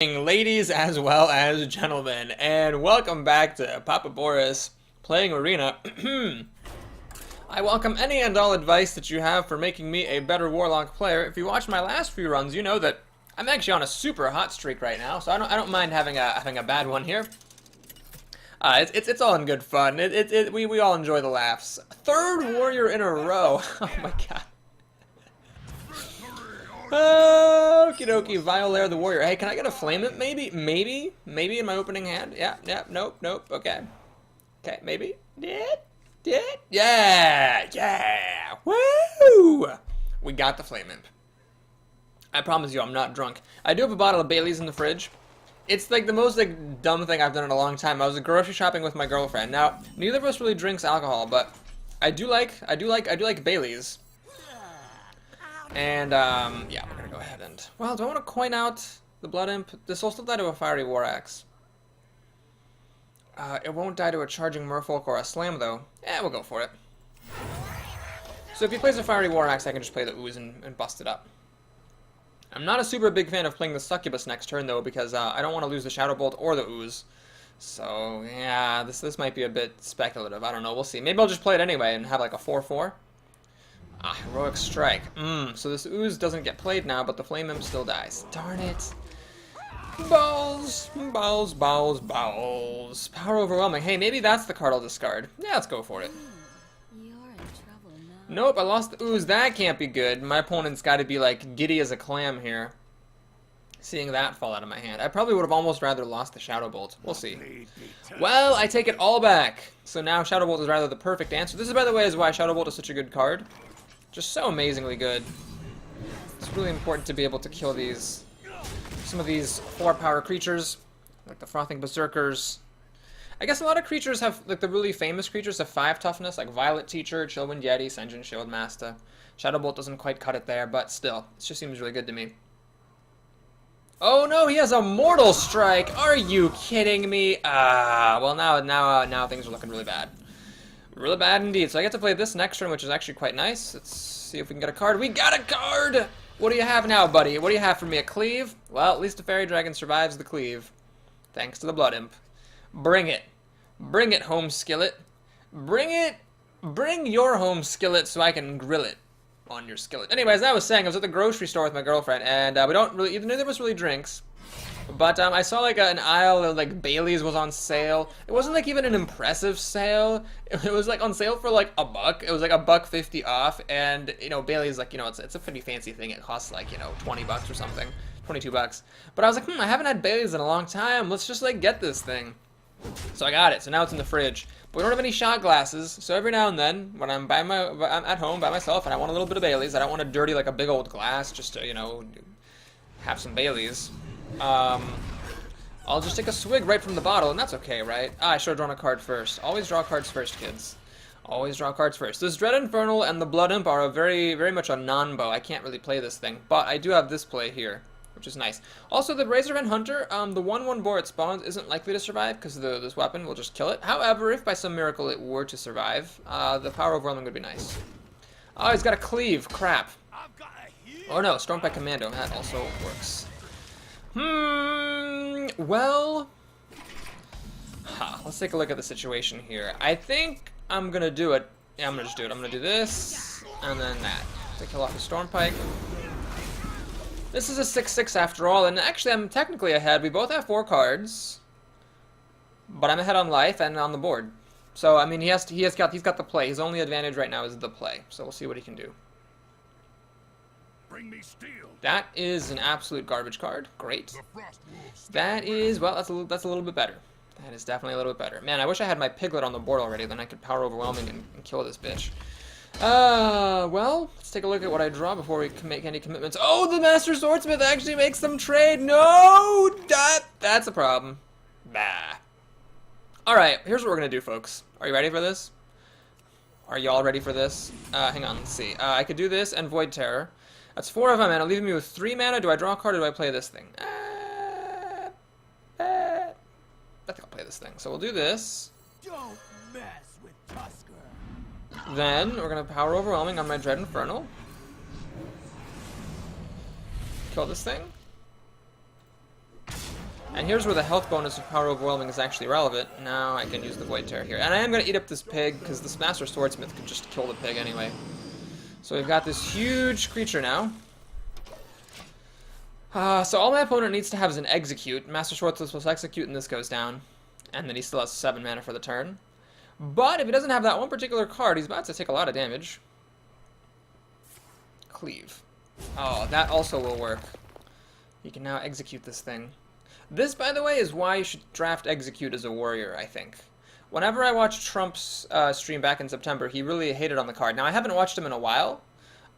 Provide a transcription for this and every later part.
Ladies as well as gentlemen, and welcome back to Papa Boris playing Arena. I welcome any and all advice that you have for making me a better Warlock player. If you watched my last few runs, you know that I'm actually on a super hot streak right now, so I don't mind having a bad one here. It's all in good fun. We all enjoy the laughs. Third warrior in a row. Oh my god. Okie dokie, Violaire the warrior. Hey, can I get a flame it? Maybe in my opening hand. Yeah, nope, okay. Okay, maybe. Yeah, woo! We got the flame imp. I promise you, I'm not drunk. I do have a bottle of Bailey's in the fridge. It's like the most dumb thing I've done in a long time. I was grocery shopping with my girlfriend. Now, neither of us really drinks alcohol, but I do like Bailey's. And, yeah, we're gonna go ahead and... Well, do I want to coin out the Blood Imp? This will still die to a Fiery War Axe. It won't die to a Charging Merfolk or a Slam, though. Yeah, we'll go for it. So if he plays a Fiery War Axe, I can just play the Ooze and bust it up. I'm not a super big fan of playing the Succubus next turn, though, because I don't want to lose the Shadow Bolt or the Ooze. So, yeah, this might be a bit speculative. I don't know. We'll see. Maybe I'll just play it anyway and have, like, a 4-4. Ah, Heroic Strike. So this Ooze doesn't get played now, but the Flame Imp still dies. Darn it. Balls. Power Overwhelming. Hey, maybe that's the card I'll discard. Yeah, let's go for it. You're in trouble now. Nope, I lost the Ooze. That can't be good. My opponent's got to be, like, giddy as a clam here. Seeing that fall out of my hand. I probably would have almost rather lost the Shadow Bolt. We'll see. Well, I take it all back. So now Shadow Bolt is rather the perfect answer. This is, by the way, is why Shadow Bolt is such a good card. Just so amazingly good. It's really important to be able to kill some of these 4-power creatures, like the Frothing Berserkers. I guess a lot of creatures have, like the really famous creatures have 5 toughness, like Violet Teacher, Chillwind Yeti, Senjin Shieldmaster. Shadow Bolt doesn't quite cut it there, but still, it just seems really good to me. Oh no, he has a Mortal Strike! Are you kidding me? Well now things are looking really bad. Really bad indeed. So I get to play this next turn, which is actually quite nice. Let's see if we can get a card. We got a card! What do you have now, buddy? What do you have for me? A Cleave? Well, at least a Fairy Dragon survives the Cleave. Thanks to the Blood Imp. Bring it. Bring it, home skillet. Bring it. Bring your home skillet so I can grill it on your skillet. Anyways, as I was saying, I was at the grocery store with my girlfriend, and we don't really, neither of us really drinks. But I saw like an aisle of like Bailey's was on sale. It wasn't like even an impressive sale. It was like on sale for like $1. It was like $1.50 off, and you know Bailey's like, you know, it's a pretty fancy thing. It costs like, you know, $20 or something, $22. But I was like, I haven't had Bailey's in a long time. Let's just like get this thing. So I got it. So now it's in the fridge. But we don't have any shot glasses. So every now and then, when I'm at home by myself and I want a little bit of Bailey's, I don't want to dirty like a big old glass just to, you know, have some Bailey's. I'll just take a swig right from the bottle, and that's okay, right? I should have drawn a card first. Always draw cards first, kids. Always draw cards first. This Dread Infernal and the Blood Imp are very much a non-bow. I can't really play this thing, but I do have this play here, which is nice. Also, the Razorven Hunter, the 1/1 boar it spawns isn't likely to survive because this weapon will just kill it. However, if by some miracle it were to survive, the Power Overwhelming would be nice. Oh, he's got a Cleave. Crap. Oh no, Stormpike Commando. That also works. Well, let's take a look at the situation here. I think I'm gonna do it. Yeah, I'm gonna just do it. I'm gonna do this, and then that. To kill off the Stormpike. This is a 6/6 after all, and actually I'm technically ahead. We both have 4 cards, but I'm ahead on life and on the board. So I mean, he's got the play. His only advantage right now is the play. So we'll see what he can do. Bring me steel. That is an absolute garbage card. Great. That is, well, that's a little bit better. That is definitely a little bit better. Man, I wish I had my Piglet on the board already. Then I could Power Overwhelming and kill this bitch. Well, let's take a look at what I draw before we can make any commitments. Oh, the Master Swordsmith actually makes them trade. No, that's a problem. Bah. All right, here's what we're gonna do, folks. Are you ready for this? Are y'all ready for this? Hang on, let's see. I could do this and Void Terror. That's 4 of my mana, leaving me with 3 mana. Do I draw a card or do I play this thing? I think I'll play this thing. So we'll do this. Don't mess with Tusker. Then we're gonna Power Overwhelming on my Dread Infernal. Kill this thing. And here's where the health bonus of Power Overwhelming is actually relevant. Now I can use the Void Terror here. And I am going to eat up this pig, because this Master Swordsmith could just kill the pig anyway. So we've got this huge creature now. So all my opponent needs to have is an Execute. Master Swordsmith plus Execute, and this goes down. And then he still has 7 mana for the turn. But if he doesn't have that one particular card, he's about to take a lot of damage. Cleave. Oh, that also will work. He can now execute this thing. This, by the way, is why you should draft Execute as a warrior, I think. Whenever I watched Trump's stream back in September, he really hated on the card. Now, I haven't watched him in a while.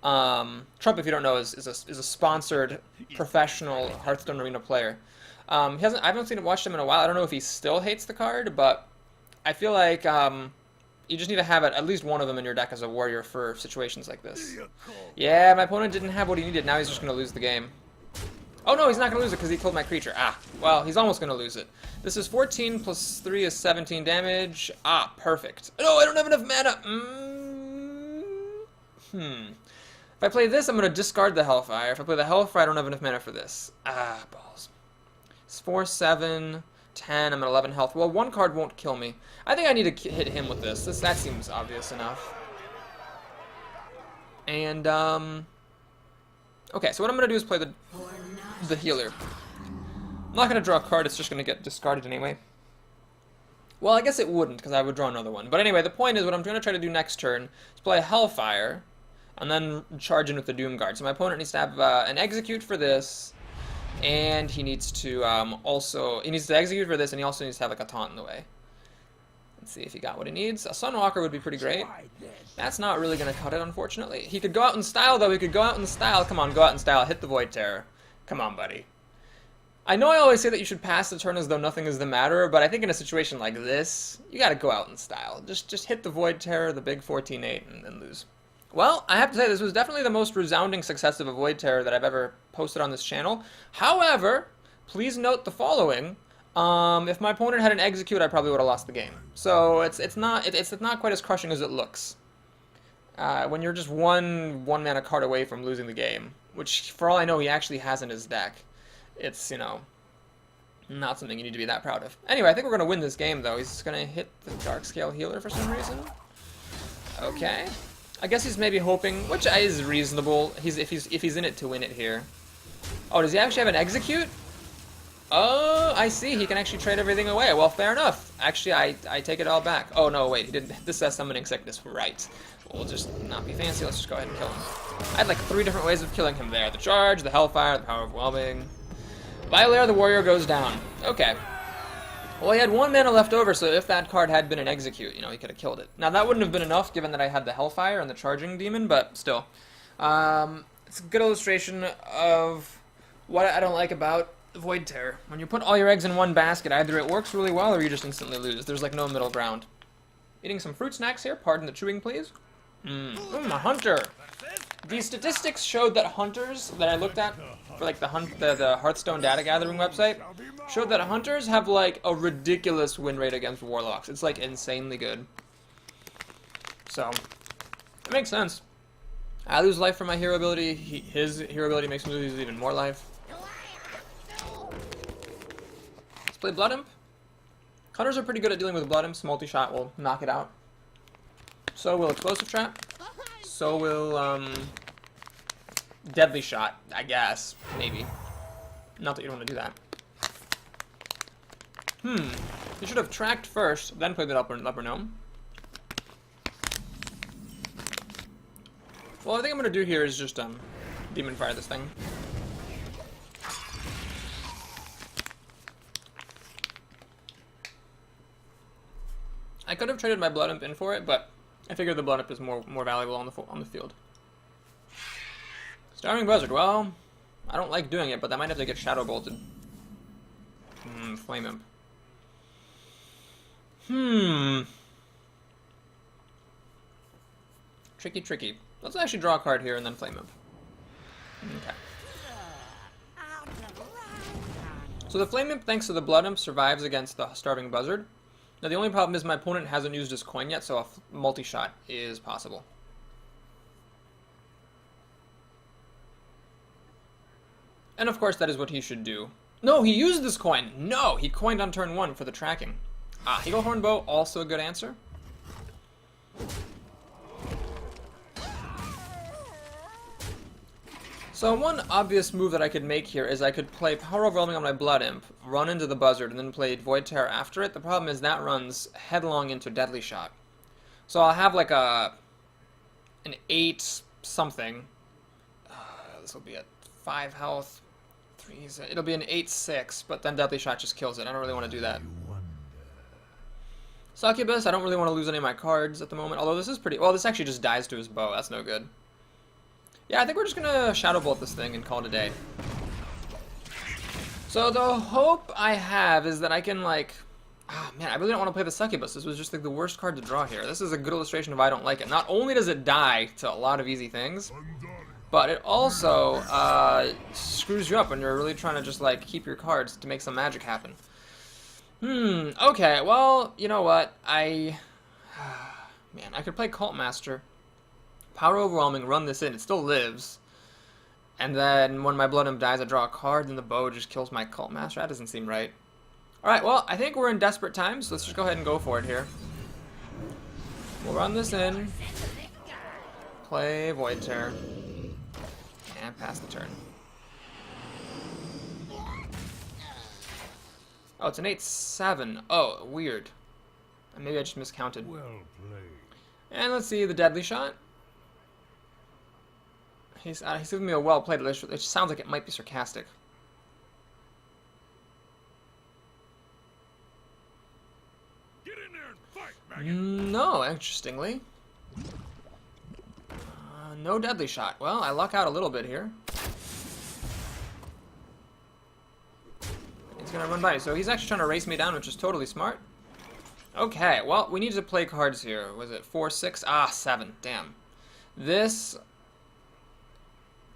Trump, if you don't know, is a sponsored professional Hearthstone arena player. I haven't watched him in a while. I don't know if he still hates the card, but I feel like you just need to have at least one of them in your deck as a warrior for situations like this. Yeah, my opponent didn't have what he needed. Now he's just going to lose the game. Oh no, he's not going to lose it because he killed my creature. Ah, well, he's almost going to lose it. This is 14 plus 3 is 17 damage. Ah, perfect. No, I don't have enough mana. If I play this, I'm going to discard the Hellfire. If I play the Hellfire, I don't have enough mana for this. Ah, balls. It's 4, 7, 10. I'm at 11 health. Well, one card won't kill me. I think I need to hit him with this. That seems obvious enough. And, okay, so what I'm going to do is play the healer. I'm not going to draw a card. It's just going to get discarded anyway. Well, I guess it wouldn't, because I would draw another one. But anyway, the point is what I'm going to try to do next turn is play a Hellfire, and then charge in with the Doomguard. So my opponent needs to have an Execute for this, and he needs to he needs to execute for this, and he also needs to have like a taunt in the way. Let's see if he got what he needs. A Sunwalker would be pretty great. That's not really going to cut it, unfortunately. He could go out in style, though. He could go out in style. Come on, go out in style. Hit the Void Terror. Come on, buddy. I know I always say that you should pass the turn as though nothing is the matter, but I think in a situation like this, you got to go out in style. Just hit the Void Terror, the big 14-8, and then lose. Well, I have to say, this was definitely the most resounding success of a Void Terror that I've ever posted on this channel. However, please note the following. If my opponent had an Execute, I probably would have lost the game. So it's not quite as crushing as it looks. When you're just one mana card away from losing the game, which for all I know he actually has in his deck, it's, you know, not something you need to be that proud of. Anyway, I think we're going to win this game, though. He's going to hit the Darkscale Healer for some reason. Okay. I guess he's maybe hoping, which is reasonable. If he's in it to win it here. Oh, does he actually have an Execute? Oh, I see. He can actually trade everything away. Well, fair enough. Actually, I take it all back. Oh no, wait. He didn't. This says Summoning Sickness. Right. We'll just not be fancy. Let's just go ahead and kill him. I had like 3 different ways of killing him there: the Charge, the Hellfire, the Power of Overwhelming. Violator, the Warrior goes down. Okay. Well, he had 1 mana left over, so if that card had been an Execute, you know, he could have killed it. Now, that wouldn't have been enough, given that I had the Hellfire and the Charging Demon, but still. It's a good illustration of what I don't like about Void Terror. When you put all your eggs in one basket, either it works really well or you just instantly lose. There's like no middle ground. Eating some fruit snacks here. Pardon the chewing, please. A hunter. The statistics showed that hunters that I looked at for like the Hearthstone data gathering website showed that hunters have like a ridiculous win rate against warlocks. It's like insanely good. So it makes sense. I lose life from my hero ability. His hero ability makes me lose even more life. Let's play Blood Imp. Hunters are pretty good at dealing with Blood Imps. Multi-shot will knock it out. So will Explosive Trap. So will Deadly Shot, I guess. Maybe. Not that you don't want to do that. You should have tracked first, then played the upper gnome. Well, I think I'm going to do here is just Demon Fire this thing. I could have traded my Blood Imp in for it, but I figure the Blood Imp is more valuable on the field. Starving Buzzard. Well, I don't like doing it, but I might have to get Shadow Bolted. Flame Imp. Tricky. Let's actually draw a card here and then Flame Imp. Okay. So the Flame Imp, thanks to the Blood Imp, survives against the Starving Buzzard. Now the only problem is my opponent hasn't used his coin yet, so a multi-shot is possible. And of course that is what he should do. No, he used this coin. No, he coined on turn 1 for the tracking. Ah, Eagle Horn Bow, also a good answer. So one obvious move that I could make here is I could play Power Overwhelming on my Blood Imp, run into the Buzzard, and then play Void Terror after it. The problem is that runs headlong into Deadly Shot. So I'll have like an 8 something. This will be at 5 health. 3, it'll be an 8-6, but then Deadly Shot just kills it. I don't really want to do that. Succubus, I don't really want to lose any of my cards at the moment, although this is pretty... Well, this actually just dies to his bow. That's no good. Yeah, I think we're just going to Shadow Bolt this thing and call it a day. So the hope I have is that I can, like... Ah, man, I really don't want to play the Succubus. This was just like the worst card to draw here. This is a good illustration of why I don't like it. Not only does it die to a lot of easy things, but it also screws you up when you're really trying to just, like, keep your cards to make some magic happen. Okay, well, you know what? Man, I could play Cult Master. Power Overwhelming, run this in, it still lives. And then when my Blood Imp dies, I draw a card, and the bow just kills my Cult Master. That doesn't seem right. Alright, well, I think we're in desperate times, so let's just go ahead and go for it here. We'll run this in. Play Void Terror. And pass the turn. Oh, it's an 8-7. Oh, weird. Maybe I just miscounted. Well played. And let's see the Deadly Shot. He's giving me a well played, which sounds like it might be sarcastic. Get in there and fight, maggot. No, interestingly. No Deadly Shot. Well, I luck out a little bit here. He's gonna run by. So he's actually trying to race me down, which is totally smart. Okay, well, we need to play cards here. Was it 4, 6? Ah, 7. Damn. This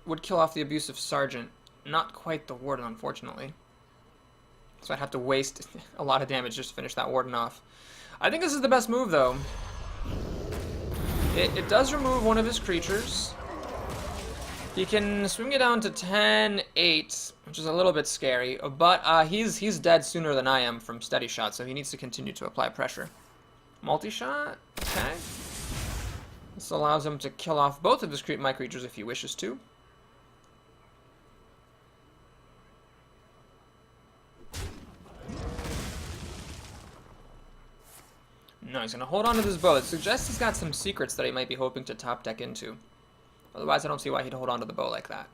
would kill off the Abusive Sergeant. Not quite the Warden, unfortunately. So I'd have to waste a lot of damage just to finish that Warden off. I think this is the best move, though. It does remove one of his creatures. He can swing it down to 10-8, which is a little bit scary, but he's dead sooner than I am from Steady Shot, so he needs to continue to apply pressure. Multi-shot? Okay. This allows him to kill off both of his my creatures if he wishes to. No, he's going to hold on to this bow. It suggests he's got some secrets that he might be hoping to top deck into. Otherwise, I don't see why he'd hold on to the bow like that.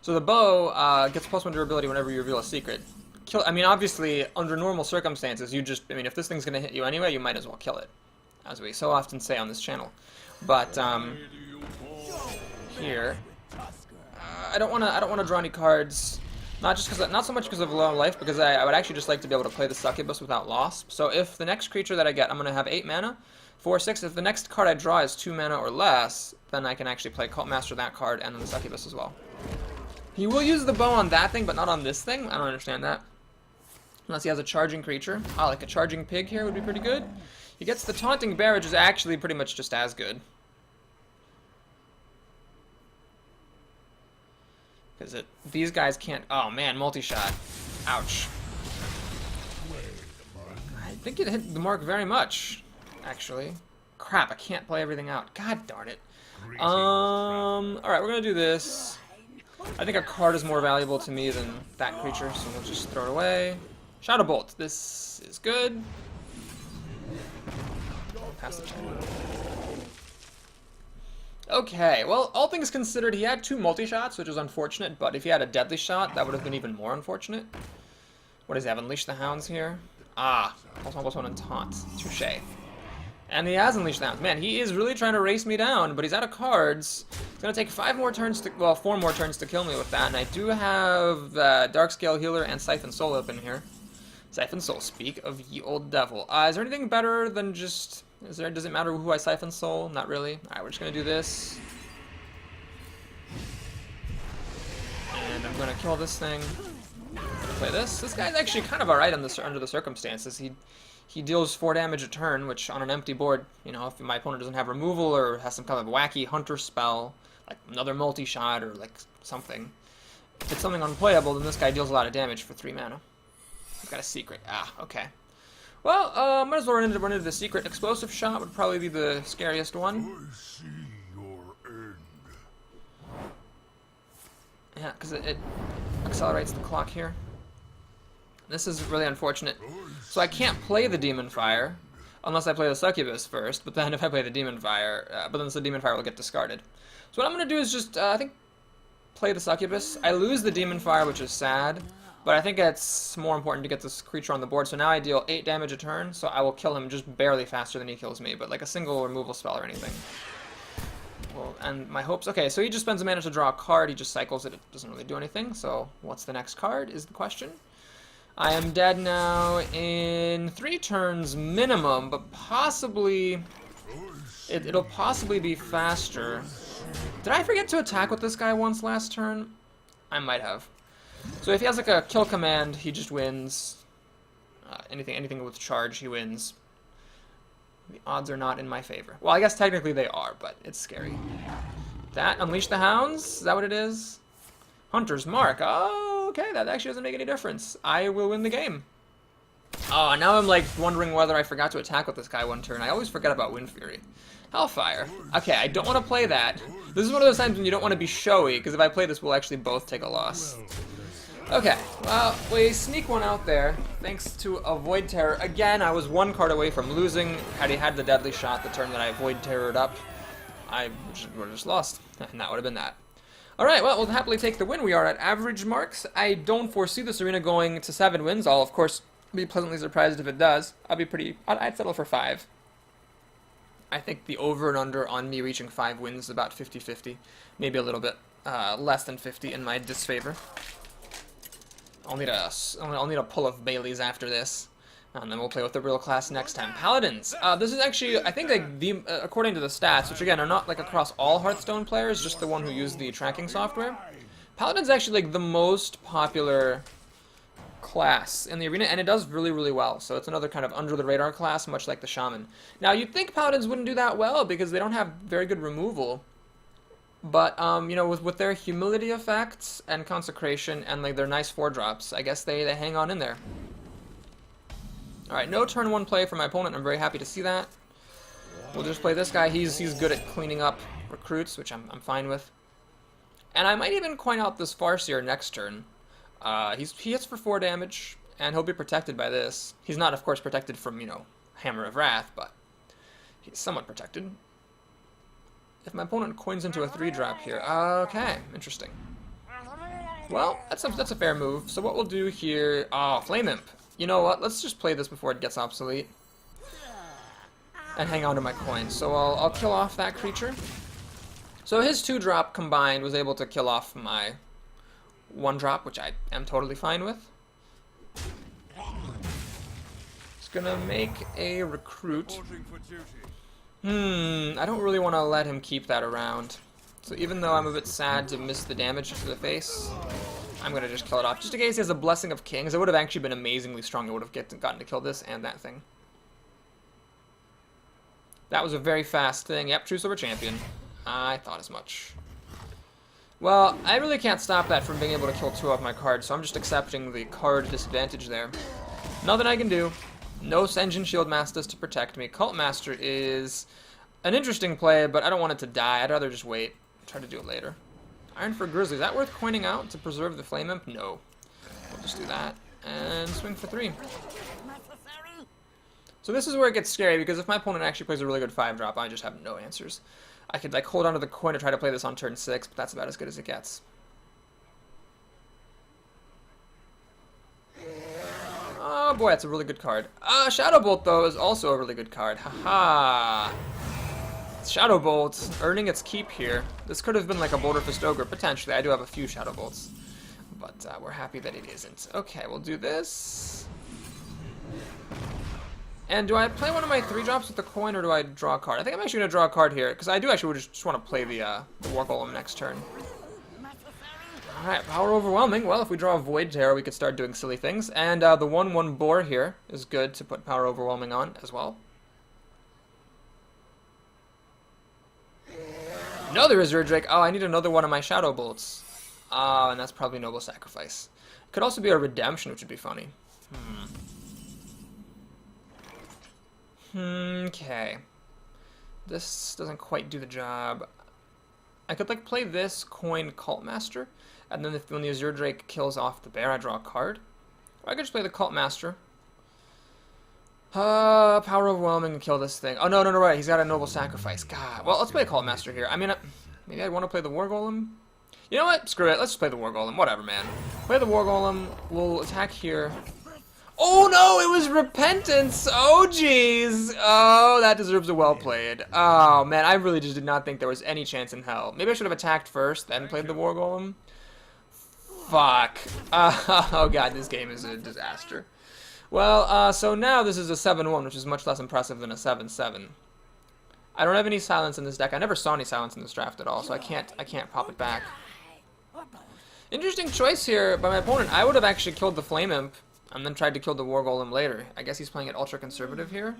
So the bow gets +1 durability whenever you reveal a secret. I mean, obviously, under normal circumstances, I mean, if this thing's going to hit you anyway, you might as well kill it. As we so often say on this channel. But, here, I don't want to draw any cards. Not so much because of low life, because I would actually just like to be able to play the Succubus without loss. So if the next creature that I get, I'm going to have 8 mana, 4, 6. If the next card I draw is 2 mana or less, then I can actually play Cult Master that card and then the Succubus as well. He will use the bow on that thing, but not on this thing. I don't understand that. Unless he has a charging creature. Ah, like a charging pig here would be pretty good. He gets the Taunting Bear, which is actually pretty much just as good. Because these guys can't... Oh, man, multi-shot. Ouch. I think it hit the mark very much, actually. Crap, I can't play everything out. God darn it. Alright, we're going to do this. I think a card is more valuable to me than that creature, so we'll just throw it away. Shadow Bolt. This is good. Pass the turn. Okay, well, all things considered, he had 2 multi-shots, which is unfortunate, but if he had a Deadly Shot, that would have been even more unfortunate. What does he have? Unleash the Hounds here? Ah, +1/+1 and Taunt. Touché. And he has Unleash the Hounds. Man, he is really trying to race me down, but he's out of cards. It's going to take 4 more turns to kill me with that, and I do have Darkscale Healer and Siphon Soul open here. Siphon Soul, speak of ye old devil. Is there anything better than just... Does it matter who I Siphon Soul? Not really. Alright, we're just going to do this. And I'm going to kill this thing. Play this. This guy's actually kind of alright under the circumstances. He deals 4 damage a turn, which on an empty board, you know, if my opponent doesn't have removal or has some kind of wacky hunter spell, like another multi-shot or like something, If it's something unplayable, then this guy deals a lot of damage for 3 mana. He's got a secret. Ah, okay. Well, might as well run into the secret. Explosive shot would probably be the scariest one. I see your end. Yeah, because it accelerates the clock here. This is really unfortunate. So I can't play the Demon Fire unless I play the Succubus first, but then if I play the Demon Fire, but then the Demon Fire will get discarded. So what I'm going to do is just, I think, play the Succubus. I lose the Demon Fire, which is sad, but I think it's more important to get this creature on the board. So now I deal 8 damage a turn, so I will kill him just barely faster than he kills me, but like a single removal spell or anything. Well, and my hopes... Okay, so he just spends a mana to draw a card, he just cycles it, it doesn't really do anything, so what's the next card is the question. I am dead now in 3 turns minimum, but possibly... It'll possibly be faster. Did I forget to attack with this guy once last turn? I might have. So if he has like a kill command, he just wins. Anything with charge, he wins. The odds are not in my favor. Well, I guess technically they are, but it's scary. That, Unleash the Hounds? Is that what it is? Hunter's Mark. Oh, okay, that actually doesn't make any difference. I will win the game. Oh, now I'm like wondering whether I forgot to attack with this guy one turn. I always forget about Wind Fury. Hellfire. Okay, I don't want to play that. This is one of those times when you don't want to be showy, because if I play this, we'll actually both take a loss. Okay, well, we sneak one out there, thanks to a Void Terror. Again, I was 1 card away from losing. Had he had the Deadly Shot the turn that I Void Terrored up, I would have just lost, and that would have been that. Alright, well, we'll happily take the win. We are at average marks. I don't foresee this arena going to 7 wins. I'll, of course, be pleasantly surprised if it does. I'd settle for 5. I think the over and under on me reaching 5 wins is about 50-50. Maybe a little bit less than 50 in my disfavor. I'll need a pull of Bailey's after this. And then we'll play with the real class next time. Paladins. This is actually, I think, like according to the stats, which again are not like across all Hearthstone players, just the one who used the tracking software. Paladin's actually like the most popular class in the arena, and it does really, really well. So it's another kind of under-the-radar class, much like the Shaman. Now, you'd think Paladins wouldn't do that well because they don't have very good removal. But, you know, with their humility effects and consecration and like their nice 4-drops, I guess they hang on in there. Alright, no turn 1 play for my opponent. I'm very happy to see that. We'll just play this guy. He's good at cleaning up recruits, which I'm fine with. And I might even coin out this Farseer next turn. He hits for 4 damage, and he'll be protected by this. He's not, of course, protected from, you know, Hammer of Wrath, but he's somewhat protected. If my opponent coins into a 3-drop here, okay, interesting. Well, that's a fair move. So what we'll do here, Flame Imp. You know what? Let's just play this before it gets obsolete, and hang on to my coin. So I'll kill off that creature. So his 2-drop combined was able to kill off my 1-drop, which I am totally fine with. Just gonna make a recruit. I don't really want to let him keep that around. So even though I'm a bit sad to miss the damage to the face, I'm gonna just kill it off. Just in case he has a Blessing of Kings, it would have actually been amazingly strong. It would have gotten to kill this and that thing. That was a very fast thing. Yep, True Silver Champion. I thought as much. Well, I really can't stop that from being able to kill 2 of my cards, so I'm just accepting the card disadvantage there. Nothing I can do. No Sen'jin Shield Masters to protect me. Cult Master is an interesting play, but I don't want it to die. I'd rather just wait. Try to do it later. Iron for Grizzly. Is that worth coining out to preserve the Flame Imp? No. We'll just do that. And swing for 3. So this is where it gets scary, because if my opponent actually plays a really good 5-drop, I just have no answers. I could like hold onto the coin to try to play this on turn 6, but that's about as good as it gets. Oh boy, that's a really good card. Shadow Bolt, though, is also a really good card. Haha. Shadow Bolt earning its keep here. This could have been like a Boulder Fist Ogre, potentially. I do have a few Shadow Bolts, but we're happy that it isn't. Okay, we'll do this. And do I play one of my 3-drops with the coin, or do I draw a card? I think I'm actually going to draw a card here, because I do actually just want to play the War Golem next turn. Alright, Power Overwhelming. Well, if we draw a Void Terror, we could start doing silly things. And the 1/1 Boar here is good to put Power Overwhelming on as well. Another Azure Drake. Oh, I need another one of my Shadow Bolts. And that's probably Noble Sacrifice. Could also be a Redemption, which would be funny. Okay. This doesn't quite do the job. I could like play this coin Cult Master, and then when the Azure Drake kills off the bear, I draw a card. Or I could just play the Cult Master. Power Overwhelming and kill this thing. Oh no, right. He's got a Noble Sacrifice. God. Well, let's play a Cult Master here. I mean, maybe I'd want to play the War Golem. You know what? Screw it. Let's just play the War Golem. Whatever, man. Play the War Golem. We'll attack here. Oh no, it was Repentance! Oh jeez! Oh, that deserves a well played. Oh man, I really just did not think there was any chance in hell. Maybe I should have attacked first, then played the War Golem. Fuck. Oh god, this game is a disaster. Well, so now this is a 7-1, which is much less impressive than a 7-7. I don't have any silence in this deck. I never saw any silence in this draft at all, so I can't pop it back. Interesting choice here by my opponent. I would have actually killed the Flame Imp and then tried to kill the War Golem later. I guess he's playing it ultra conservative here.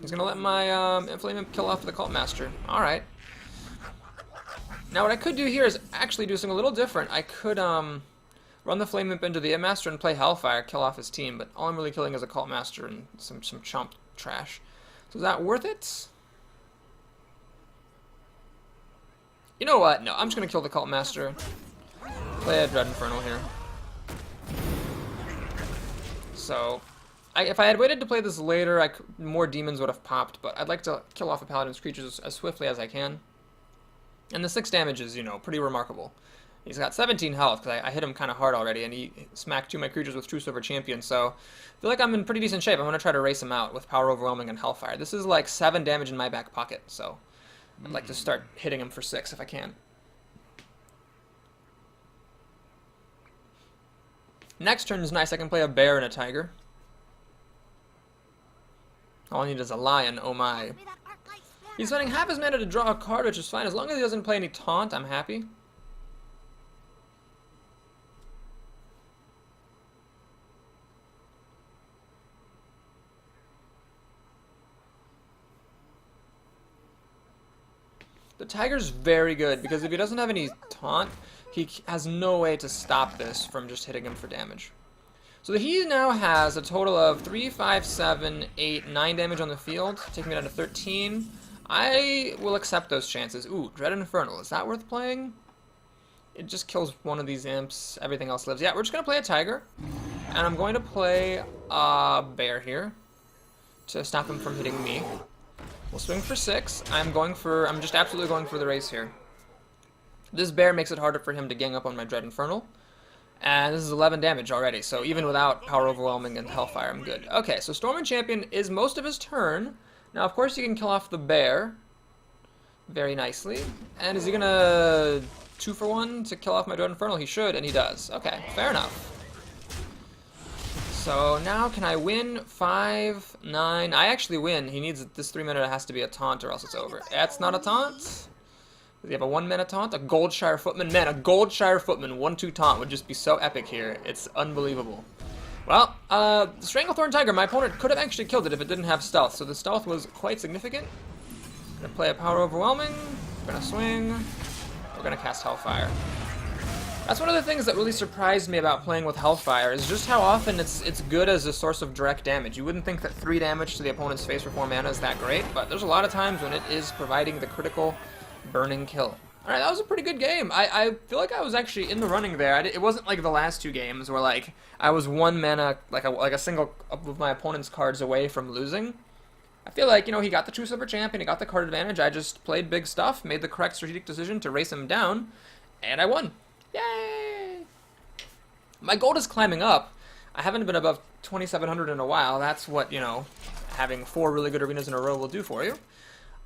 He's gonna let my Flame Imp kill off the Cult Master. Alright. Now what I could do here is actually do something a little different. I could run the Flame Imp into the Imp Master and play Hellfire, kill off his team, but all I'm really killing is a Cult Master and some chump trash. So is that worth it? You know what? No, I'm just gonna kill the Cult Master. Play a Dread Infernal here. So, if I had waited to play this later, more demons would have popped, but I'd like to kill off a Paladin's creatures as swiftly as I can. And the 6 damage is, you know, pretty remarkable. He's got 17 health, because I hit him kind of hard already, and he smacked 2 of my creatures with True Silver Champion, so I feel like I'm in pretty decent shape. I'm going to try to race him out with Power Overwhelming and Hellfire. This is like 7 damage in my back pocket, so I'd like to start hitting him for 6 if I can. Next turn is nice. I can play a bear and a tiger. All I need is a lion. Oh my. He's spending half his mana to draw a card, which is fine. As long as he doesn't play any taunt, I'm happy. The tiger's very good, because if he doesn't have any taunt, he has no way to stop this from just hitting him for damage. So he now has a total of 3, 5, 7, 8, 9 damage on the field, taking me down to 13. I will accept those chances. Ooh, Dread Infernal. Is that worth playing? It just kills one of these imps. Everything else lives. Yeah, we're just going to play a tiger. And I'm going to play a bear here to stop him from hitting me. We'll swing for 6. I'm just absolutely going for the race here. This bear makes it harder for him to gang up on my Dread Infernal. And this is 11 damage already, so even without Power Overwhelming and Hellfire, I'm good. Okay, so Storm and Champion is most of his turn. Now, of course, you can kill off the bear very nicely. And is he gonna 2-for-1 to kill off my Dread Infernal? He should, and he does. Okay, fair enough. So now can I win? 5, 9. I actually win. He needs this 3 minute. It has to be a taunt or else it's over. That's not a taunt. Does he have a 1 mana taunt? A Goldshire Footman? Man, a Goldshire Footman 1-2 taunt would just be so epic here. It's unbelievable. Well, Stranglethorn Tiger, my opponent could have actually killed it if it didn't have stealth, so the stealth was quite significant. Gonna play a Power Overwhelming. We're gonna swing. We're gonna cast Hellfire. That's one of the things that really surprised me about playing with Hellfire, is just how often it's good as a source of direct damage. You wouldn't think that 3 damage to the opponent's face for 4 mana is that great, but there's a lot of times when it is providing the critical burning kill. Alright, that was a pretty good game. I feel like I was actually in the running there. It wasn't like the last 2 games where like I was 1 mana, like a single of my opponent's cards away from losing. I feel like, you know, he got the True Silver Champion, he got the card advantage. I just played big stuff, made the correct strategic decision to race him down, and I won. Yay! My gold is climbing up. I haven't been above 2,700 in a while. That's what, you know, having 4 really good arenas in a row will do for you.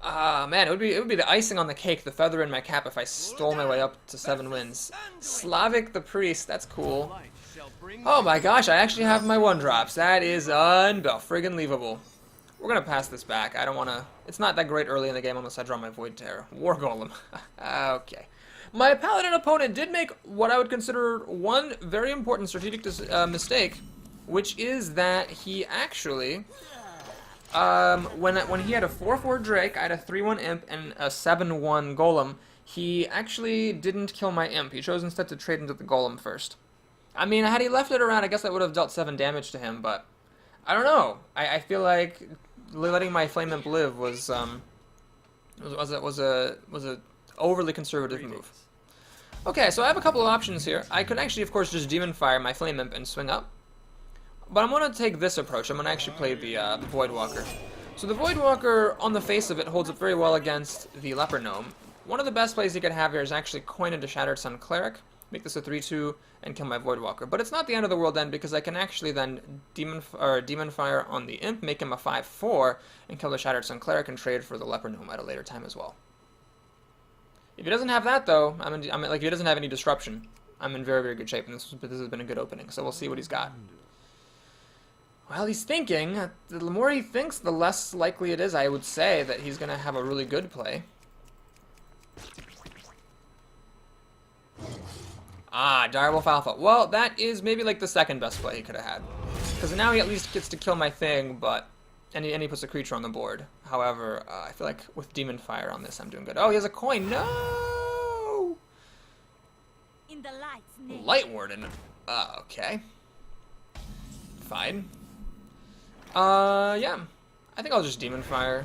Man, it would be the icing on the cake, the feather in my cap, if I stole my way up to 7 wins. Slavic the Priest, that's cool. Oh my gosh, I actually have my 1-drops. That is friggin-leavable. We're gonna pass this back. I don't wanna... It's not that great early in the game unless I draw my Void Terror. War Golem. Okay. My Paladin opponent did make what I would consider one very important strategic mistake, which is that he actually... when he had a 4-4 Drake, I had a 3-1 Imp and a 7-1 Golem, He actually didn't kill my imp. He chose instead to trade into the golem first. I mean, had he left it around, I guess I would have dealt 7 damage to him, but I don't know. I feel like letting my flame imp live was a overly conservative move. Okay, so I have a couple of options here. I could actually, of course, just demon fire my flame imp and swing up, but I'm going to take this approach. I'm going to actually play the Void Walker. So the Void Walker, on the face of it, holds up very well against the Leper Gnome. One of the best plays you could have here is actually coin into Shattered Sun Cleric, make this a 3/2, and kill my Void Walker. But it's not the end of the world then, because I can actually then demon fire on the imp, make him a 5/4, and kill the Shattered Sun Cleric and trade for the Leper Gnome at a later time as well. If he doesn't have that though, like if he doesn't have any disruption, I'm in very, very good shape, and this has been a good opening. So we'll see what he's got. Well, he's thinking. The more he thinks, the less likely it is, I would say, that he's going to have a really good play. Ah, Direwolf Alpha. Well, that is maybe like the second best play he could have had. Because now he at least gets to kill my thing, but... And he puts a creature on the board. However, I feel like with Demon Fire on this, I'm doing good. Oh, he has a coin. No! In the light's name. Light Warden. Okay. Fine. Yeah. I think I'll just Demon Fire.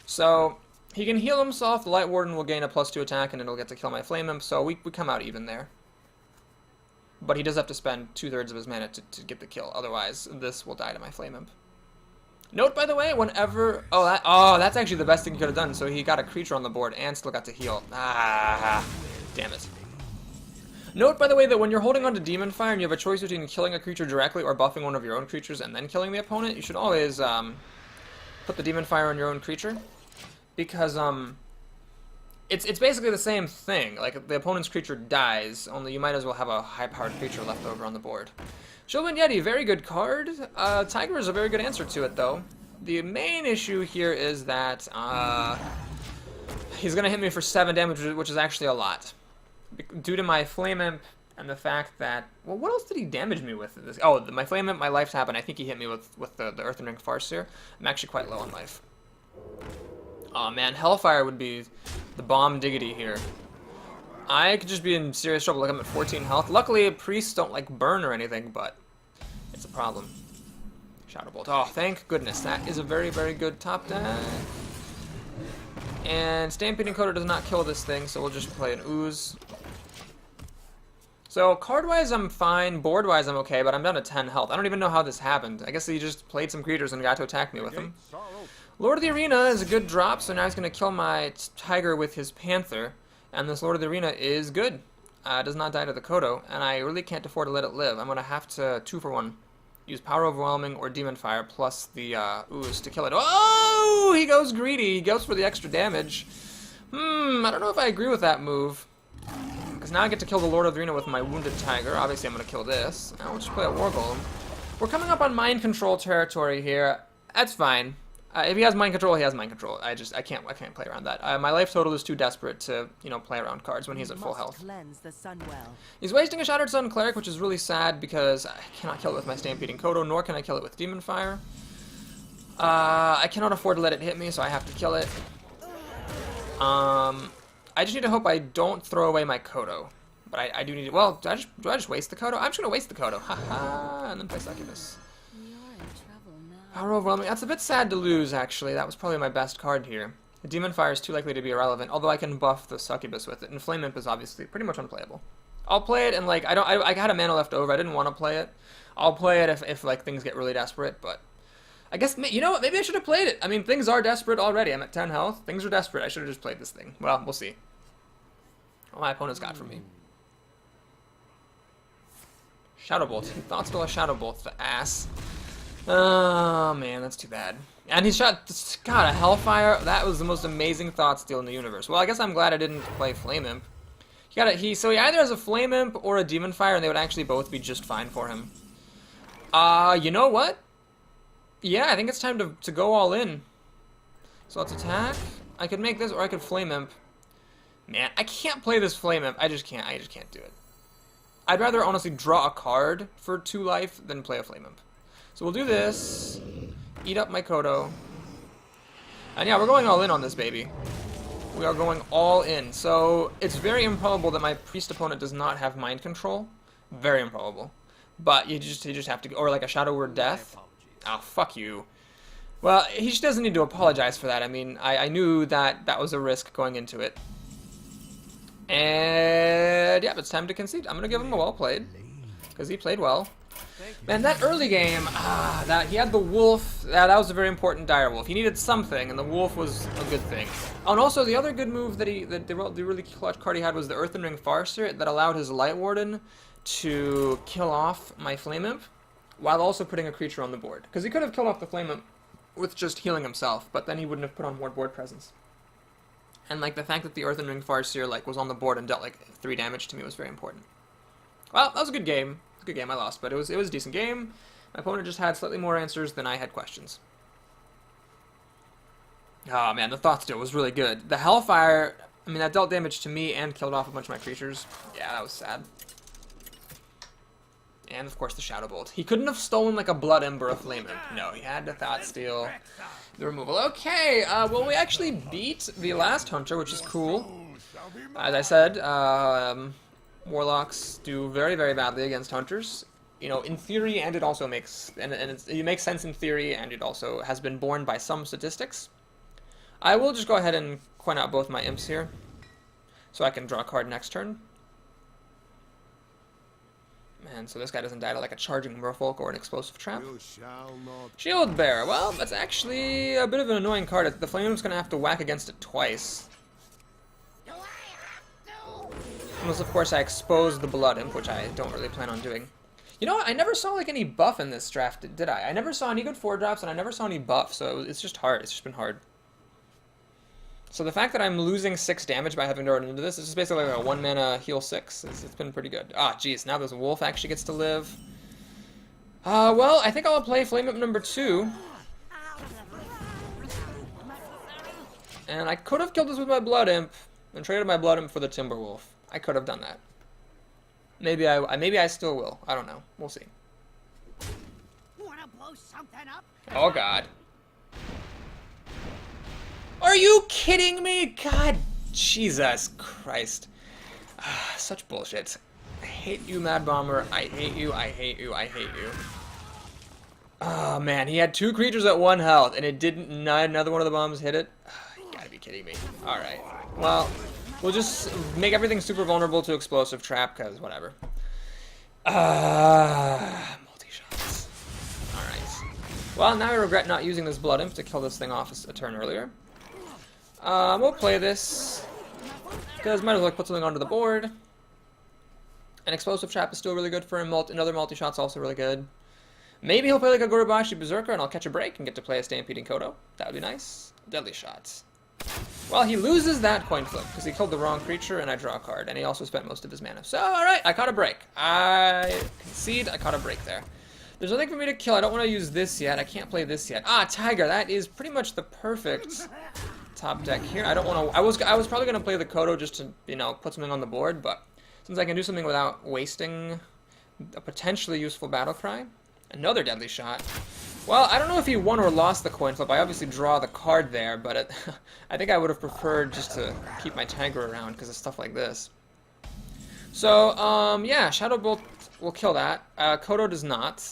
So, he can heal himself. The Light Warden will gain a +2 attack, and it'll get to kill my Flame Imp, so we come out even there. But he does have to spend 2/3 of his mana to get the kill. Otherwise, this will die to my Flame Imp. Note, by the way, whenever... Oh, that's actually the best thing he could have done. So he got a creature on the board and still got to heal. Ah, damn it. Note, by the way, that when you're holding on to Demon Fire and you have a choice between killing a creature directly or buffing one of your own creatures and then killing the opponent, you should always put the Demon Fire on your own creature. Because it's basically the same thing. Like, the opponent's creature dies, only you might as well have a high-powered creature left over on the board. Shulban Yeti, very good card. Tiger is a very good answer to it, though. The main issue here is that he's going to hit me for 7 damage, which is actually a lot. Due to my Flame Imp and the fact that... Well, what else did he damage me with? Oh, my Flame Imp, my life tap, and I think he hit me with the Earthen Ring Farseer. I'm actually quite low on life. Oh man, Hellfire would be the bomb diggity here. I could just be in serious trouble. Like, I'm at 14 health. Luckily, priests don't like burn or anything, but it's a problem. Shadow Bolt. Oh, thank goodness. That is a very, very good top deck. And Stampeding Coda does not kill this thing, so we'll just play an Ooze. So, card-wise, I'm fine. Board-wise, I'm okay, but I'm down to 10 health. I don't even know how this happened. I guess he just played some creatures and got to attack me with them. Lord of the Arena is a good drop, so now he's going to kill my Tiger with his Panther. And this Lord of the Arena is good. It does not die to the Kodo, and I really can't afford to let it live. I'm going to have to 2-for-1. Use Power Overwhelming or Demon Fire plus the Ooze to kill it. Oh! He goes greedy. He goes for the extra damage. I don't know if I agree with that move. Because now I get to kill the Lord of the Arena with my Wounded Tiger. Obviously, I'm going to kill this. Now we'll just play a War Golem. We're coming up on Mind Control territory here. That's fine. If he has Mind Control, he has Mind Control. I can't play around that. My life total is too desperate to, play around cards when he's at full health. He's wasting a Shattered Sun Cleric, which is really sad because I cannot kill it with my Stampeding Kodo, nor can I kill it with Demon Fire. I cannot afford to let it hit me, so I have to kill it. I just need to hope I don't throw away my Kodo. But I do need to... Well, do I just waste the Kodo? I'm just going to waste the Kodo. Haha, and then play Succubus. Power Overwhelming. That's a bit sad to lose, actually. That was probably my best card here. The Demon Fire is too likely to be irrelevant, although I can buff the Succubus with it. And Flame Imp is obviously pretty much unplayable. I'll play it, and, like, I had a mana left over. I didn't want to play it. I'll play it if like, things get really desperate, but... I guess, you know what? Maybe I should have played it. I mean, things are desperate already. I'm at 10 health. Things are desperate. I should have just played this thing. Well, we'll see. What my opponent's got for me. Shadow Bolt. He thought still a Shadow Bolt, the ass. Oh, man, that's too bad. And he shot, God, a Hellfire. That was the most amazing thought steal in the universe. Well, I guess I'm glad I didn't play Flame Imp. So he either has a Flame Imp or a Demon Fire, and they would actually both be just fine for him. You know what? Yeah, I think it's time to go all in. So let's attack. I could make this, or I could Flame Imp. Man, I can't play this Flame Imp. I just can't do it. I'd rather honestly draw a card for 2 life than play a Flame Imp. So we'll do this. Eat up my Kodo. And yeah, we're going all in on this baby. We are going all in. So it's very improbable that my priest opponent does not have mind control. Very improbable. But you just have to, or like a Shadow Word Death. Oh, fuck you. Well, he just doesn't need to apologize for that. I mean, I knew that that was a risk going into it. And yeah, it's time to concede. I'm gonna give him a well played because he played well. Man, that early game, that he had the wolf. That was a very important dire wolf. He needed something, and the wolf was a good thing. Oh, and also the other good move that the really clutch card he had was the Earthen Ring Farseer that allowed his Light Warden to kill off my Flame Imp while also putting a creature on the board. Because he could have killed off the Flame Imp with just healing himself, but then he wouldn't have put on more board presence. And like the fact that the Earthen Ring Farseer like was on the board and dealt like 3 damage to me was very important. Well, that was a good game. It was a good game. I lost, but it was a decent game. My opponent just had slightly more answers than I had questions. Oh man, the Thought Steal was really good. The Hellfire, I mean, that dealt damage to me and killed off a bunch of my creatures. Yeah, that was sad. And of course the Shadow Bolt. He couldn't have stolen like a Blood Ember or a Flame Imp. No, he had to Thought Steal the removal. Okay, well we actually beat the last Hunter, which is cool. As I said, Warlocks do very, very badly against Hunters. You know, in theory, and it also makes it makes sense in theory, and it also has been borne by some statistics. I will just go ahead and coin out both my imps here, so I can draw a card next turn. Man, so this guy doesn't die to like a charging merfolk or an explosive trap. Shield Bearer. Well, that's actually a bit of an annoying card. The Flame Imp's gonna have to whack against it twice. Unless, of course, I expose the Blood Imp, which I don't really plan on doing. You know what? I never saw like any buff in this draft, did I? I never saw any good 4-drops, and I never saw any buff, so it's just hard. It's just been hard. So the fact that I'm losing 6 damage by having to run into this is just basically like a 1-mana heal 6. It's been pretty good. Ah, jeez, now this wolf actually gets to live. Well, I think I'll play Flame Imp number 2. And I could have killed this with my Blood Imp and traded my Blood Imp for the Timberwolf. I could have done that. Maybe I still will. I don't know. We'll see. Oh god. Are you kidding me? God, Jesus Christ. Such bullshit. I hate you, Mad Bomber. I hate you, I hate you, I hate you. Oh man, he had 2 creatures at 1 health and it didn't, another one of the bombs hit it? You gotta be kidding me. Alright. Well, we'll just make everything super vulnerable to explosive trap, because whatever. Multi-shots. Alright. Well, now I regret not using this Blood Imp to kill this thing off a turn earlier. We'll play this, because might as well put something onto the board. An explosive trap is still really good for him. Another multi-shot's also really good. Maybe he'll play like a Gurubashi Berserker and I'll catch a break and get to play a Stampeding Kodo. That would be nice. Deadly shots. Well, he loses that coin flip because he killed the wrong creature and I draw a card, and he also spent most of his mana. So, alright, I caught a break. I concede, I caught a break there. There's nothing for me to kill. I don't want to use this yet. I can't play this yet. Ah, Tiger, that is pretty much the perfect top deck here. I don't want to. I was probably going to play the Kodo just to, you know, put something on the board, but since I can do something without wasting a potentially useful battle cry, another deadly shot. Well, I don't know if he won or lost the coin flip. I obviously draw the card there, but I think I would have preferred just to keep my Tiger around because of stuff like this. So, yeah, Shadow Bolt will kill that. Kodo does not.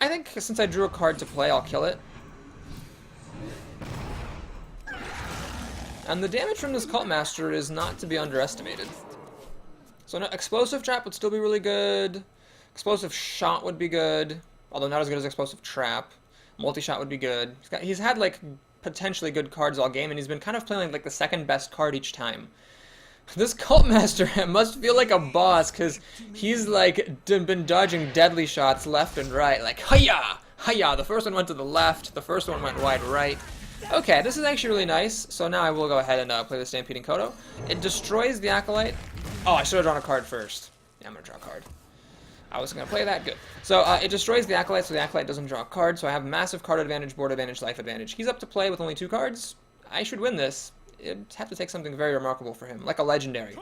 I think since I drew a card to play, I'll kill it. And the damage from this Cult Master is not to be underestimated. So no, Explosive Trap would still be really good. Explosive Shot would be good, although not as good as Explosive Trap. Multi-Shot would be good. He's had like potentially good cards all game, and he's been kind of playing like the second best card each time. This Cult Master must feel like a boss, because he's like been dodging deadly shots left and right, like hiya, hiya. The first one went to the left, the first one went wide right. Okay, this is actually really nice. So now I will go ahead and play the Stampeding Kodo. It destroys the Acolyte. Oh, I should have drawn a card first. Yeah, I'm gonna draw a card. I was gonna play that. Good. So it destroys the Acolyte, so the Acolyte doesn't draw a card. So I have massive card advantage, board advantage, life advantage. He's up to play with only 2 cards. I should win this. It'd have to take something very remarkable for him, like a legendary.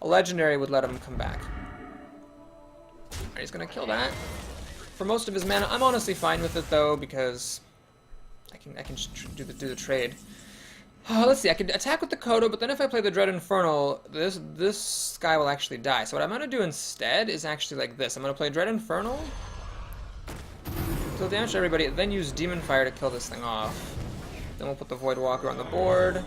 A legendary would let him come back. Alright, he's gonna kill that. For most of his mana, I'm honestly fine with it though, because I can just do the trade. Let's see, I could attack with the Kodo, but then if I play the Dread Infernal, this guy will actually die. So what I'm going to do instead is actually like this. I'm going to play Dread Infernal, deal damage to everybody, then use Demon Fire to kill this thing off. Then we'll put the Void Walker on the board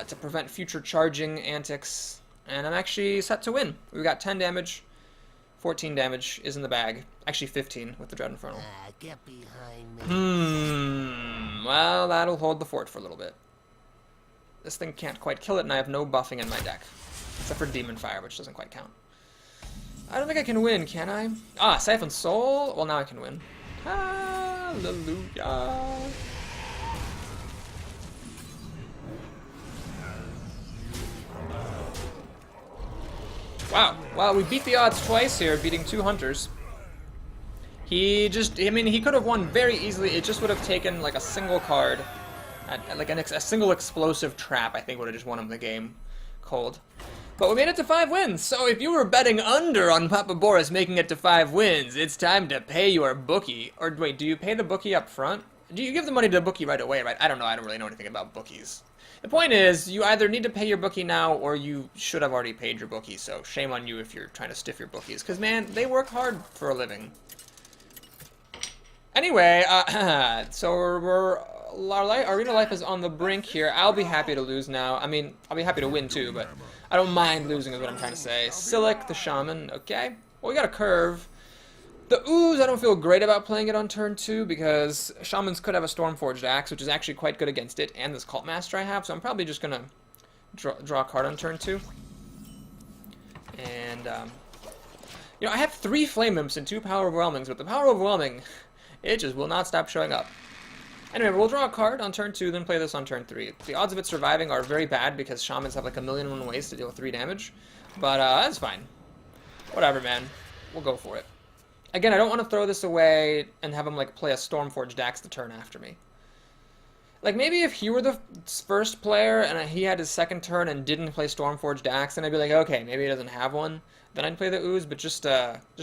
to prevent future charging antics. And I'm actually set to win. We've got 10 damage, 14 damage is in the bag. Actually 15 with the Dread Infernal. Get behind me. Well, that'll hold the fort for a little bit. This thing can't quite kill it, and I have no buffing in my deck. Except for Demon Fire, which doesn't quite count. I don't think I can win, can I? Ah, Siphon Soul? Well, now I can win. Hallelujah. Wow. Wow, we beat the odds twice here, beating 2 hunters. He could have won very easily. It just would have taken like a single card, like a single explosive trap, I think would have just won him the game cold. But we made it to 5 wins, so if you were betting under on Papa Boris making it to 5 wins, it's time to pay your bookie. Or wait, do you pay the bookie up front? Do you give the money to the bookie right away, right? I don't know, I don't really know anything about bookies. The point is, you either need to pay your bookie now, or you should have already paid your bookie, so shame on you if you're trying to stiff your bookies. Because, man, they work hard for a living. Anyway, so our arena life is on the brink here. I'll be happy to lose now. I mean, I'll be happy to win too, but I don't mind losing is what I'm trying to say. Silic, the Shaman, okay. Well, we got a curve. The Ooze, I don't feel great about playing it on turn 2 because Shamans could have a Stormforged Axe, which is actually quite good against it, and this Cult Master I have, so I'm probably just going to draw a card on turn 2. And, you know, I have 3 Flame Imps and 2 Power Overwhelmings, but the Power Overwhelming, it just will not stop showing up. Anyway, we'll draw a card on turn 2, then play this on turn 3. The odds of it surviving are very bad because Shamans have like a million and one ways to deal 3 damage, but that's fine. Whatever, man. We'll go for it. Again, I don't want to throw this away and have him like play a Stormforged Axe the turn after me. Like maybe if he were the first player and he had his second turn and didn't play Stormforged Axe, then I'd be like, okay, maybe he doesn't have one. Then I'd play the Ooze, but just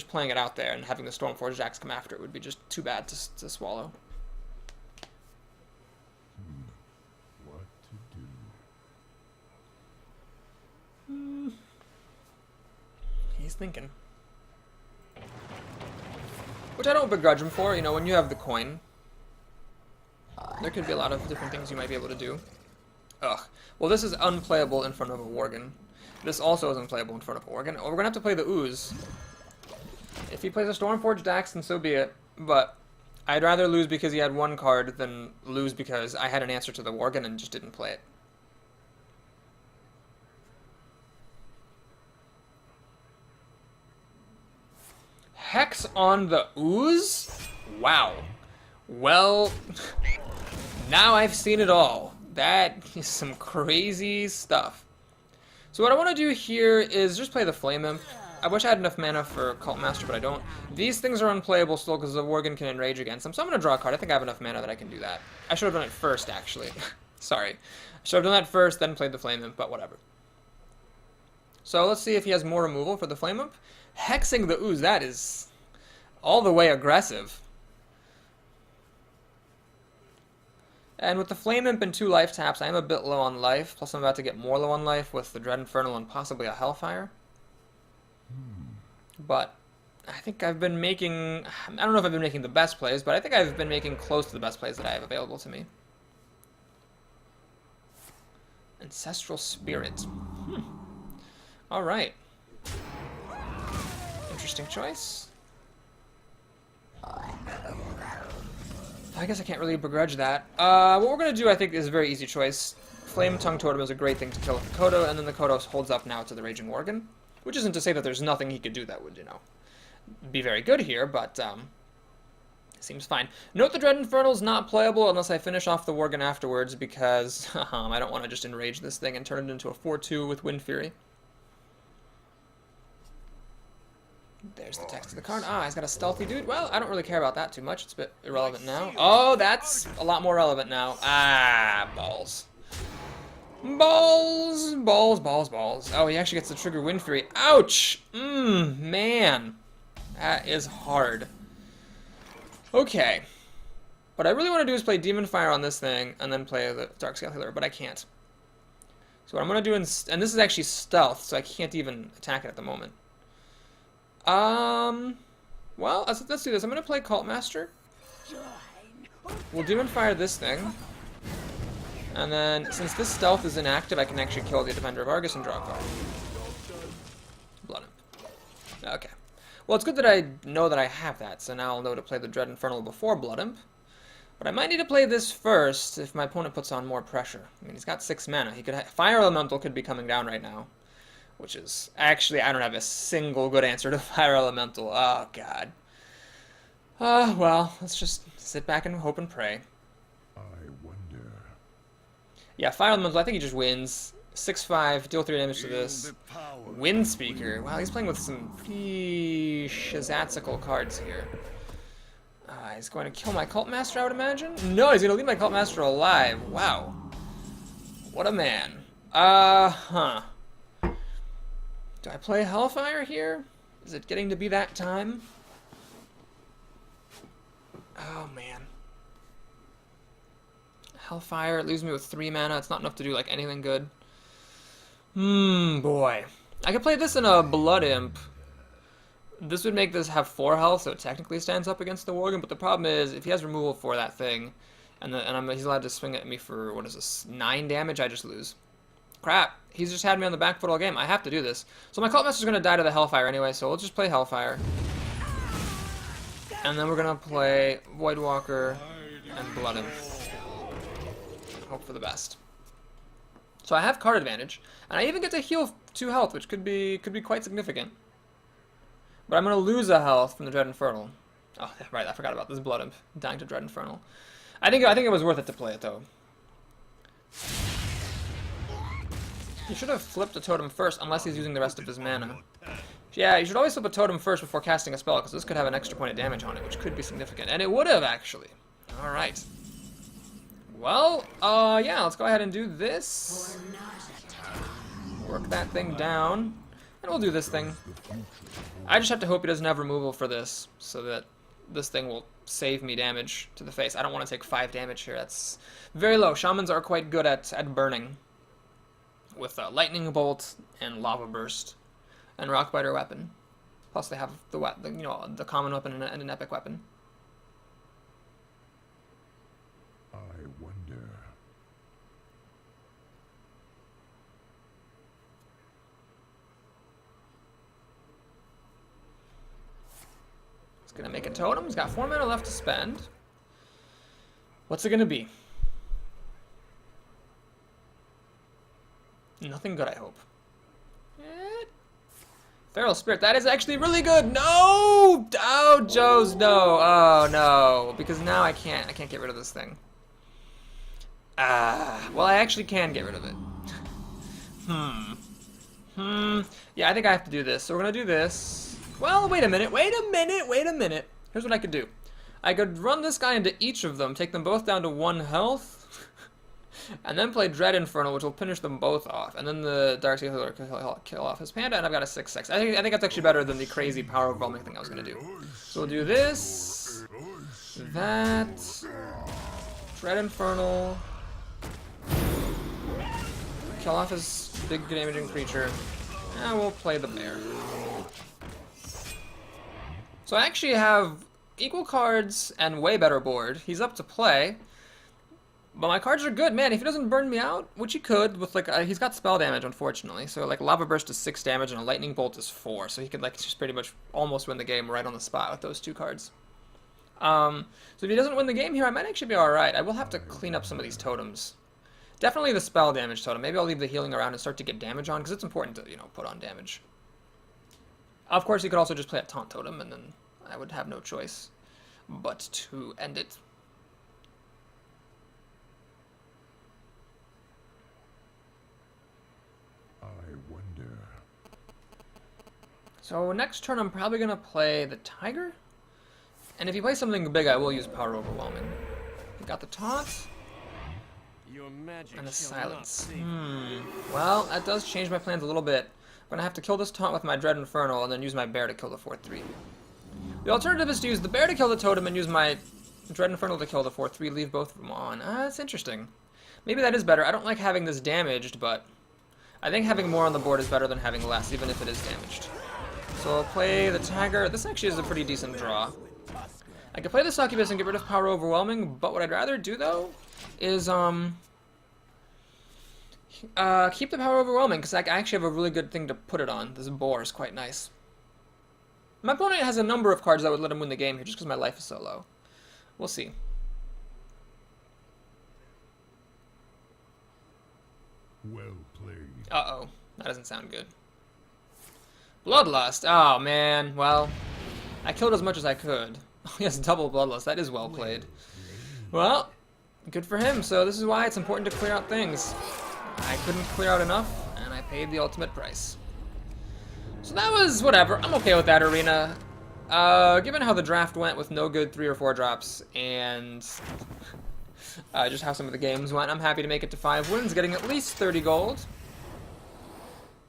playing it out there and having the Stormforged Axe come after it would be just too bad to swallow. What to do? He's thinking. Which I don't begrudge him for, you know, when you have the coin. There could be a lot of different things you might be able to do. Ugh. Well, this is unplayable in front of a Worgen. This also is unplayable in front of a Worgen. Oh, we're gonna have to play the Ooze. If he plays a Stormforged Axe, then so be it. But I'd rather lose because he had one card than lose because I had an answer to the Worgen and just didn't play it. Hex on the Ooze? Wow. Well, now I've seen it all. That is some crazy stuff. So what I want to do here is just play the Flame Imp. I wish I had enough mana for Cult Master, but I don't. These things are unplayable still because the Worgen can enrage against them, so I'm going to draw a card. I think I have enough mana that I can do that. I should have done it first, actually. Sorry. I should have done that first, then played the Flame Imp, but whatever. So let's see if he has more removal for the Flame Imp. Hexing the Ooze, that is all the way aggressive. And with the Flame Imp and 2 life taps, I am a bit low on life, plus I'm about to get more low on life with the Dread Infernal and possibly a Hellfire. But I think I've been making, I don't know if I've been making the best plays, but I think I've been making close to the best plays that I have available to me. Ancestral Spirit. Alright. Interesting choice. I guess I can't really begrudge that. What we're going to do, I think, is a very easy choice. Flame Tongue Totem is a great thing to kill with the Kodo, and then the Kodo holds up now to the Raging Worgen. Which isn't to say that there's nothing he could do that would, you know, be very good here, but seems fine. Note the Dread Infernal is not playable unless I finish off the Worgen afterwards, because I don't want to just enrage this thing and turn it into a 4-2 with Wind Fury. There's the text of the card. Ah, he's got a Stealthy Dude. Well, I don't really care about that too much. It's a bit irrelevant now. Oh, that's a lot more relevant now. Ah, balls. Balls, balls, balls, balls. Oh, he actually gets to trigger Wind Fury. Ouch! Man. That is hard. Okay. What I really want to do is play Demon Fire on this thing, and then play the Darkscale Healer, but I can't. So what I'm going to do, and this is actually stealth, so I can't even attack it at the moment. Well, let's do this. I'm going to play Cult Master. We'll Demon Fire this thing. And then, since this stealth is inactive, I can actually kill the Defender of Argus and draw a card. Blood Imp. Okay. Well, it's good that I know that I have that, so now I'll know to play the Dread Infernal before Blood Imp. But I might need to play this first if my opponent puts on more pressure. I mean, he's got 6 mana. He could Fire Elemental could be coming down right now, which is actually I don't have a single good answer to Fire Elemental. Oh God. Well, let's just sit back and hope and pray. I wonder. Yeah, Fire Elemental. I think he just wins. 6/5, deal 3 damage to this. Wind Speaker. Wow, he's playing with some pretty shazazzical cards here. He's going to kill my Cult Master, I would imagine? No, he's going to leave my Cult Master alive. Wow. What a man. Do I play Hellfire here? Is it getting to be that time? Oh, man. Hellfire, it leaves me with 3 mana. It's not enough to do, like, anything good. Boy. I could play this in a Blood Imp. This would make this have 4 health, so it technically stands up against the Worgen, but the problem is, if he has removal for that thing, and he's allowed to swing at me for, what is this, 9 damage, I just lose. Crap. He's just had me on the back foot all game. I have to do this. So my Cult Master's going to die to the Hellfire anyway, so we'll just play Hellfire. And then we're going to play Voidwalker and Blood Imp. Hope for the best. So I have card advantage, and I even get to heal 2 health, which could be quite significant. But I'm going to lose a health from the Dread Infernal. Oh, right, I forgot about this Blood Imp dying to Dread Infernal. I think it was worth it to play it, though. He should have flipped a totem first, unless he's using the rest of his mana. Yeah, you should always flip a totem first before casting a spell, because this could have an extra point of damage on it, which could be significant. And it would have, actually. Alright. Well, yeah, let's go ahead and do this. Work that thing down. And we'll do this thing. I just have to hope he doesn't have removal for this, so that this thing will save me damage to the face. I don't want to take 5 damage here. That's very low. Shamans are quite good at burning. With Lightning Bolt and Lava Burst. And Rockbiter weapon. Plus they have the common weapon and an epic weapon. I wonder. He's gonna make a totem. He's got 4 mana left to spend. What's it gonna be? Nothing good, I hope. Feral Spirit, that is actually really good. No! Oh, Joe's no. Oh no, because now I can't get rid of this thing. Well, I actually can get rid of it. Yeah, I think I have to do this. So we're gonna do this. Well, wait a minute. Here's what I could do. I could run this guy into each of them, take them both down to 1 health, and then play Dread Infernal, which will finish them both off. And then the Darkscale Healer could kill off his Panda, and I've got a 6/6. I think that's actually better than the crazy power overwhelming thing I was gonna do. So we'll do this, that, Dread Infernal, kill off his big damaging creature, and we'll play the bear. So I actually have equal cards and way better board. He's up to play. But my cards are good, man. If he doesn't burn me out, which he could, with like he's got spell damage, unfortunately. So like Lava Burst is 6 damage and a Lightning Bolt is 4, so he could like just pretty much almost win the game right on the spot with those 2 cards. So if he doesn't win the game here, I might actually be all right. I will have to clean up some of these totems. Definitely the spell damage totem. Maybe I'll leave the healing around and start to get damage on, because it's important to put on damage. Of course, you could also just play a taunt totem, and then I would have no choice but to end it. So next turn I'm probably going to play the Tiger. And if he plays something big, I will use Power Overwhelming. We got the Taunt. And the Silence. Well, that does change my plans a little bit. I'm going to have to kill this Taunt with my Dread Infernal and then use my Bear to kill the 4/3. The alternative is to use the Bear to kill the Totem and use my Dread Infernal to kill the 4/3, leave both of them on. That's interesting. Maybe that is better. I don't like having this damaged, but I think having more on the board is better than having less, even if it is damaged. So I'll play the Tiger. This actually is a pretty decent draw. I could play the Succubus and get rid of Power Overwhelming, but what I'd rather do, though, is keep the Power Overwhelming, because I actually have a really good thing to put it on. This Boar is quite nice. My opponent has a number of cards that would let him win the game here, just because my life is so low. We'll see. Well played. Uh-oh. That doesn't sound good. Bloodlust. Oh, man. Well, I killed as much as I could. Yes, double Bloodlust. That is well played. Well, good for him. So this is why it's important to clear out things. I couldn't clear out enough, and I paid the ultimate price. So that was whatever. I'm okay with that arena. Given how the draft went with no good 3 or 4 drops, and just how some of the games went, I'm happy to make it to 5 wins, getting at least 30 gold.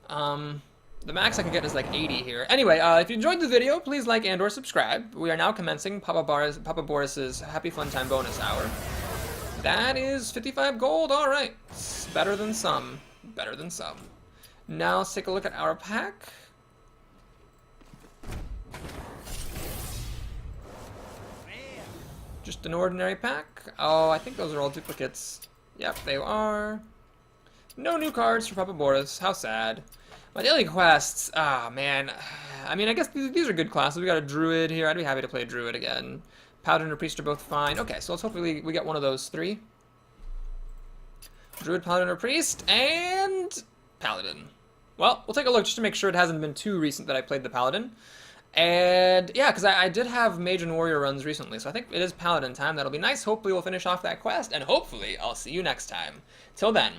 The max I can get is like 80 here. Anyway, if you enjoyed the video, please like and or subscribe. We are now commencing Papa Boris's Happy Fun Time bonus hour. That is 55 gold. All right, it's better than some. Better than some. Now let's take a look at our pack. Just an ordinary pack. Oh, I think those are all duplicates. Yep, they are. No new cards for Papa Boris. How sad. My daily quests. Ah, man. I mean, I guess these are good classes. We got a Druid here. I'd be happy to play a Druid again. Paladin or Priest are both fine. Okay, so let's hopefully we get one of those 3. Druid, Paladin, or Priest, and Paladin. Well, we'll take a look just to make sure it hasn't been too recent that I played the Paladin. And yeah, because I did have Mage and Warrior runs recently, so I think it is Paladin time. That'll be nice. Hopefully we'll finish off that quest, and hopefully I'll see you next time. Till then,